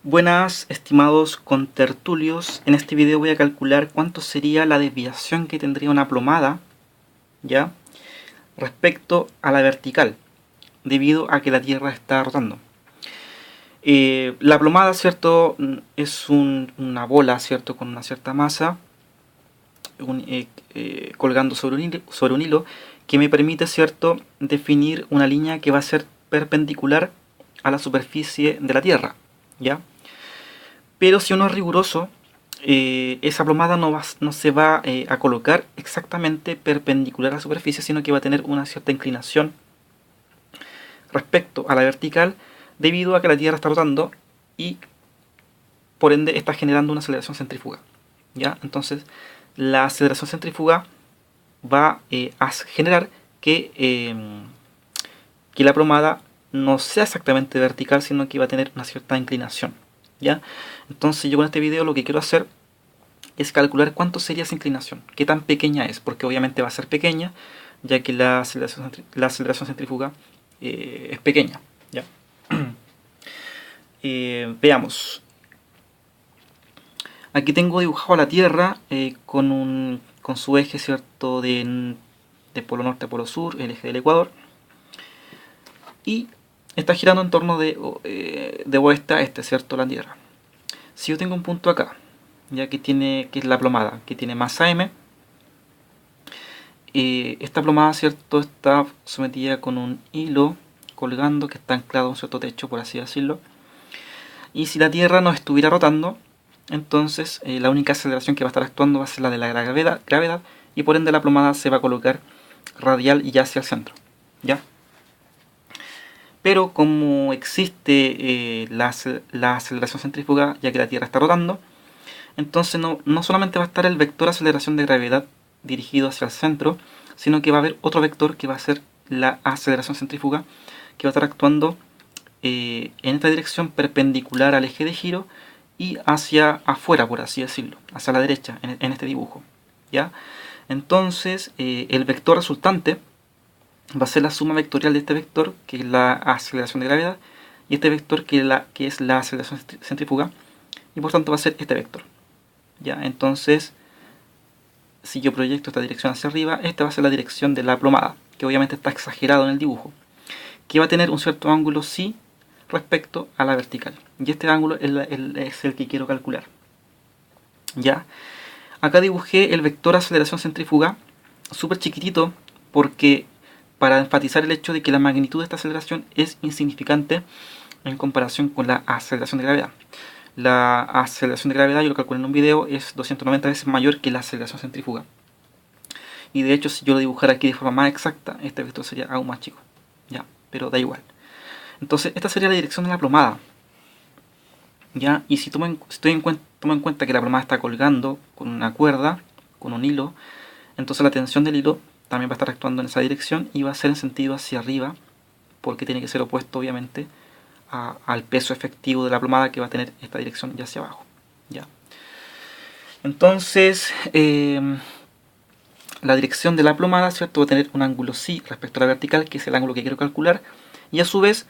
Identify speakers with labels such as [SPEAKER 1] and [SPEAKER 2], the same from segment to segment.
[SPEAKER 1] Buenas, estimados contertulios. En este video voy a calcular cuánto sería la desviación que tendría una plomada, ¿ya?, respecto a la vertical, debido a que la Tierra está rotando. La plomada, ¿cierto?, es una bola, ¿cierto?, con una cierta masa, colgando sobre un hilo que me permite, ¿cierto?, definir una línea que va a ser perpendicular a la superficie de la Tierra, ¿ya? Pero si uno es riguroso, esa plomada no se va a colocar exactamente perpendicular a la superficie, sino que va a tener una cierta inclinación respecto a la vertical, debido a que la Tierra está rotando y por ende está generando una aceleración centrífuga, ¿ya? Entonces la aceleración centrífuga va a generar que la plomada no sea exactamente vertical, sino que va a tener una cierta inclinación, ¿ya? Entonces yo con este video lo que quiero hacer es calcular cuánto sería esa inclinación, qué tan pequeña es, porque obviamente va a ser pequeña, ya que la aceleración centrífuga es pequeña, ¿ya? Veamos. Aquí tengo dibujado a la Tierra con su eje, ¿cierto?, de polo norte a polo sur, el eje del Ecuador, y está girando en torno de oeste a este, ¿cierto?, la Tierra. Si yo tengo un punto acá, ya que es la plomada, que tiene masa m, esta plomada, ¿cierto?, está sometida con un hilo colgando que está anclado a un cierto techo, por así decirlo. Y si la Tierra no estuviera rotando, entonces la única aceleración que va a estar actuando va a ser la de la gravedad, y por ende la plomada se va a colocar radial y ya hacia el centro, ¿ya? Pero como existe la aceleración centrífuga, ya que la Tierra está rotando, entonces no solamente va a estar el vector aceleración de gravedad dirigido hacia el centro, sino que va a haber otro vector que va a ser la aceleración centrífuga, que va a estar actuando en esta dirección perpendicular al eje de giro y hacia afuera, por así decirlo, hacia la derecha, en este dibujo, ¿ya? Entonces el vector resultante va a ser la suma vectorial de este vector, que es la aceleración de gravedad, y este vector que es la aceleración centrífuga, y por tanto va a ser este vector, ¿ya? Entonces, si yo proyecto esta dirección hacia arriba, esta va a ser la dirección de la plomada, que obviamente está exagerado en el dibujo, que va a tener un cierto ángulo psi respecto a la vertical, y este ángulo es el que quiero calcular, ¿ya? Acá dibujé el vector aceleración centrífuga súper chiquitito, porque para enfatizar el hecho de que la magnitud de esta aceleración es insignificante en comparación con la aceleración de gravedad. La aceleración de gravedad, yo lo calculé en un video, es 290 veces mayor que la aceleración centrífuga. Y de hecho, si yo lo dibujara aquí de forma más exacta, este vector sería aún más chico, ¿ya? Pero da igual. Entonces, esta sería la dirección de la plomada, ¿ya? Y si tomo en cuenta que la plomada está colgando con una cuerda, con un hilo, entonces la tensión del hilo también va a estar actuando en esa dirección y va a ser en sentido hacia arriba, porque tiene que ser opuesto, obviamente, al peso efectivo de la plomada, que va a tener esta dirección ya hacia abajo, ¿ya? Entonces, la dirección de la plomada, ¿cierto?, va a tener un ángulo psi respecto a la vertical, que es el ángulo que quiero calcular, y a su vez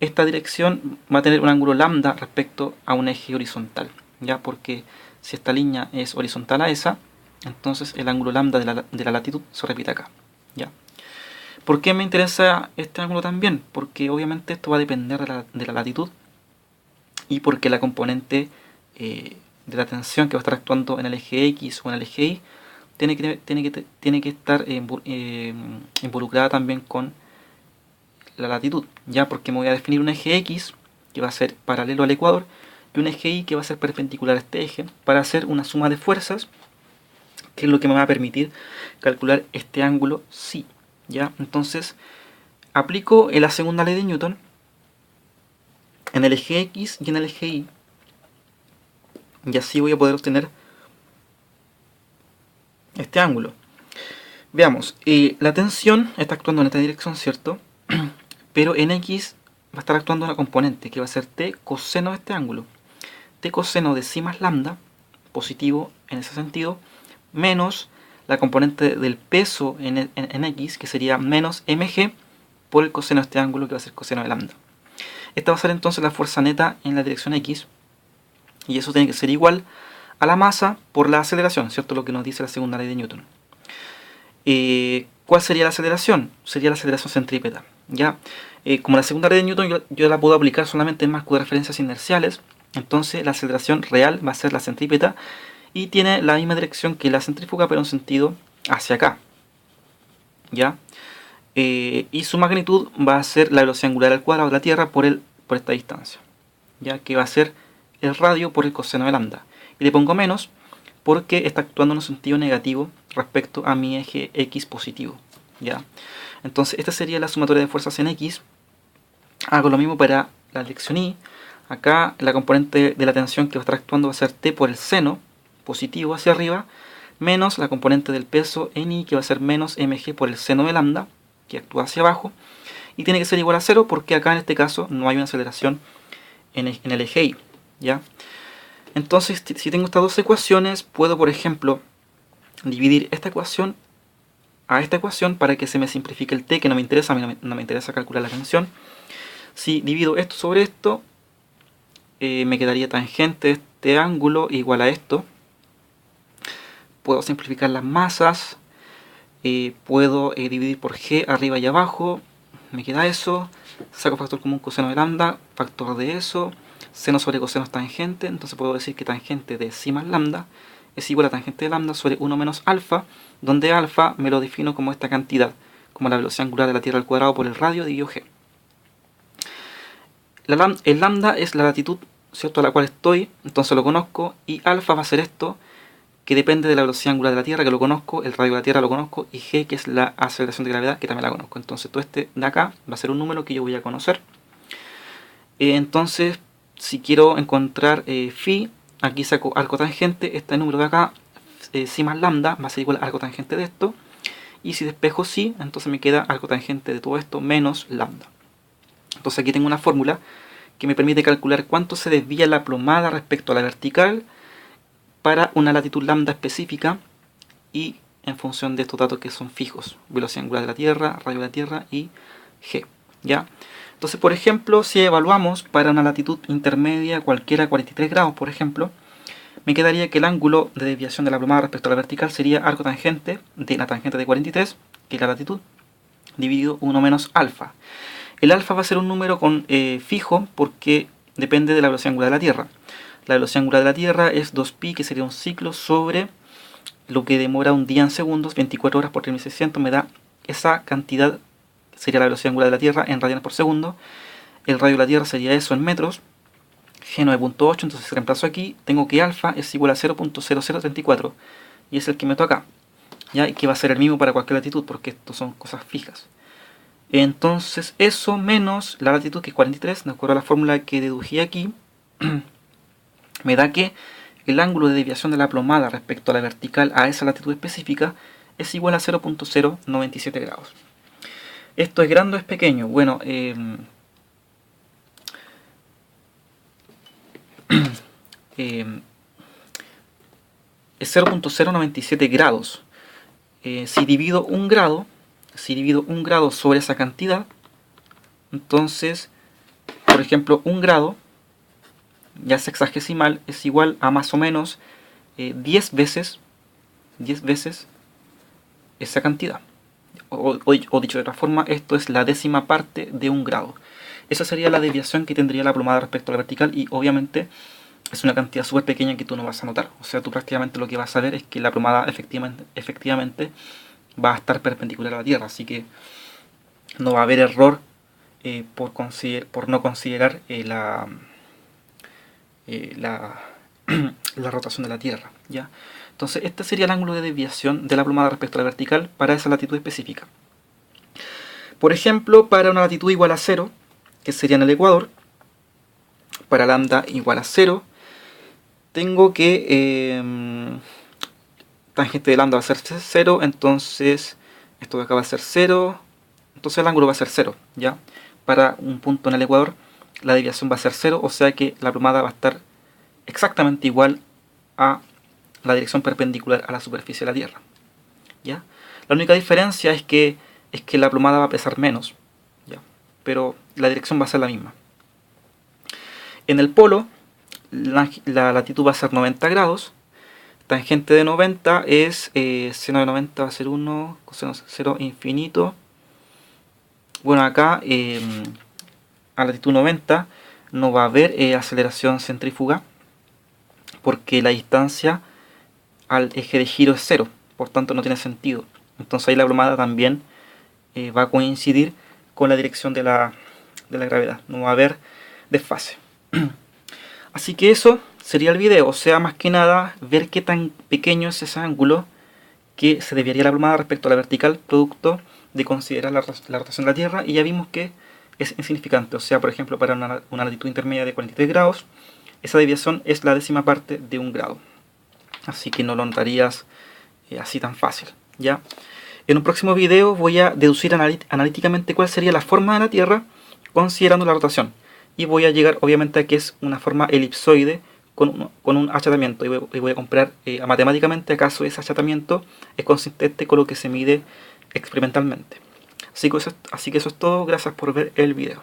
[SPEAKER 1] esta dirección va a tener un ángulo lambda respecto a un eje horizontal, ¿ya? Porque si esta línea es horizontal a esa, entonces el ángulo lambda de la latitud se repite acá, ¿ya? ¿Por qué me interesa este ángulo también? Porque obviamente esto va a depender de la latitud, y porque la componente de la tensión que va a estar actuando en el eje X o en el eje Y tiene que estar involucrada también con la latitud, ya, porque me voy a definir un eje X que va a ser paralelo al ecuador y un eje Y que va a ser perpendicular a este eje, para hacer una suma de fuerzas, que es lo que me va a permitir calcular este ángulo psi, ¿ya? Entonces aplico la segunda ley de Newton en el eje X y en el eje Y, y así voy a poder obtener este ángulo. Veamos, la tensión está actuando en esta dirección, ¿cierto? Pero en X va a estar actuando una componente que va a ser t coseno de este ángulo. T coseno de psi más lambda, positivo en ese sentido, menos la componente del peso en X, que sería menos mg, por el coseno de este ángulo, que va a ser coseno de lambda. esta va a ser entonces la fuerza neta en la dirección X, y eso tiene que ser igual a la masa por la aceleración, ¿cierto? Lo que nos dice la segunda ley de Newton. ¿Cuál sería la aceleración? Sería la aceleración centrípeta, ¿ya? Como la segunda ley de Newton yo la puedo aplicar solamente en marco de referencias inerciales, entonces la aceleración real va a ser la centrípeta y tiene la misma dirección que la centrífuga, pero en sentido hacia acá, ¿ya? Y su magnitud va a ser la velocidad angular al cuadrado de la Tierra por esta distancia, ya que va a ser el radio por el coseno de lambda. Y le pongo menos porque está actuando en un sentido negativo respecto a mi eje X positivo, ¿ya? Entonces esta sería la sumatoria de fuerzas en X. Hago lo mismo para la dirección Y. Acá la componente de la tensión que va a estar actuando va a ser T por el seno positivo hacia arriba, menos la componente del peso en Y, que va a ser menos mg por el seno de lambda, que actúa hacia abajo, y tiene que ser igual a 0 porque acá en este caso no hay una aceleración en el eje Y, ¿ya? Entonces, si tengo estas dos ecuaciones, puedo, por ejemplo, dividir esta ecuación a esta ecuación para que se me simplifique el t, que no me interesa, a mí no me interesa calcular la tensión. Si divido esto sobre esto, me quedaría tangente de este ángulo igual a esto. Puedo simplificar las masas, puedo dividir por g arriba y abajo, me queda eso, saco factor común coseno de lambda, factor de eso, seno sobre coseno es tangente, entonces puedo decir que tangente de psi más lambda es igual a tangente de lambda sobre 1 menos alfa, donde alfa me lo defino como esta cantidad, como la velocidad angular de la Tierra al cuadrado por el radio dividido g. El lambda es la latitud, ¿cierto?, a la cual estoy, entonces lo conozco, y alfa va a ser esto, que depende de la velocidad angular de la Tierra, que lo conozco, el radio de la Tierra lo conozco, y g, que es la aceleración de gravedad, que también la conozco. Entonces todo este de acá va a ser un número que yo voy a conocer. Entonces, si quiero encontrar phi, aquí saco arco tangente, este número de acá, psi más lambda, va a ser igual a arco tangente de esto, y si despejo psi, entonces me queda arco tangente de todo esto menos lambda. Entonces aquí tengo una fórmula que me permite calcular cuánto se desvía la plomada respecto a la vertical para una latitud lambda específica y en función de estos datos que son fijos, velocidad angular de la Tierra, radio de la Tierra y g, ¿ya? Entonces, por ejemplo, si evaluamos para una latitud intermedia cualquiera 43 grados, por ejemplo, me quedaría que el ángulo de desviación de la plomada respecto a la vertical sería arco tangente de la tangente de 43, que es la latitud, dividido 1 menos alfa. El alfa va a ser un número fijo porque depende de la velocidad angular de la Tierra. La velocidad angular de la Tierra es 2pi, que sería un ciclo sobre lo que demora un día en segundos, 24 horas por 3600, me da esa cantidad, sería la velocidad angular de la Tierra en radianes por segundo. El radio de la Tierra sería eso en metros, G9.8, entonces reemplazo aquí, tengo que alfa es igual a 0.0034, y es el que meto acá, ¿ya? Y que va a ser el mismo para cualquier latitud, porque esto son cosas fijas. Entonces eso menos la latitud, que es 43, de acuerdo a la fórmula que dedují aquí, me da que el ángulo de desviación de la plomada respecto a la vertical a esa latitud específica es igual a 0.097 grados. ¿Esto es grande o es pequeño? Bueno, es 0.097 grados. Si divido un grado sobre esa cantidad, entonces, por ejemplo, un grado, ya sea sexagesimal, es igual a más o menos 10 veces esa cantidad. O dicho de otra forma, esto es la décima parte de un grado. Esa sería la desviación que tendría la plomada respecto a la vertical, y obviamente es una cantidad súper pequeña que tú no vas a notar. O sea, tú prácticamente lo que vas a ver es que la plomada efectivamente va a estar perpendicular a la Tierra, así que no va a haber error por no considerar la rotación de la Tierra, ¿ya? Entonces este sería el ángulo de desviación de la plomada respecto a la vertical para esa latitud específica. Por ejemplo, para una latitud igual a 0, que sería en el ecuador, para lambda igual a 0, tengo que tangente de lambda va a ser 0, entonces esto de acá va a ser 0, entonces el ángulo va a ser 0, ¿ya? Para un punto en el ecuador la desviación va a ser 0, o sea que la plomada va a estar exactamente igual a la dirección perpendicular a la superficie de la Tierra, ¿ya? La única diferencia es que la plomada va a pesar menos, ¿ya? Pero la dirección va a ser la misma. En el polo, la latitud va a ser 90 grados. Tangente de 90 es seno de 90 va a ser 1, coseno de 0 infinito. Bueno, acá a latitud 90 no va a haber aceleración centrífuga porque la distancia al eje de giro es 0, por tanto no tiene sentido. Entonces ahí la plomada también va a coincidir con la dirección de la gravedad, no va a haber desfase. Así que eso sería el video, o sea, más que nada ver qué tan pequeño es ese ángulo que se desviaría la plomada respecto a la vertical, producto de considerar la rotación de la Tierra, y ya vimos que es insignificante. O sea, por ejemplo, para una latitud intermedia de 43 grados, esa desviación es la décima parte de un grado. Así que no lo notarías así tan fácil, ¿ya? En un próximo video voy a deducir analíticamente cuál sería la forma de la Tierra considerando la rotación. Y voy a llegar obviamente a que es una forma elipsoide con un achatamiento. Y voy a comparar matemáticamente acaso ese achatamiento es consistente con lo que se mide experimentalmente. Así que eso es todo. Gracias por ver el video.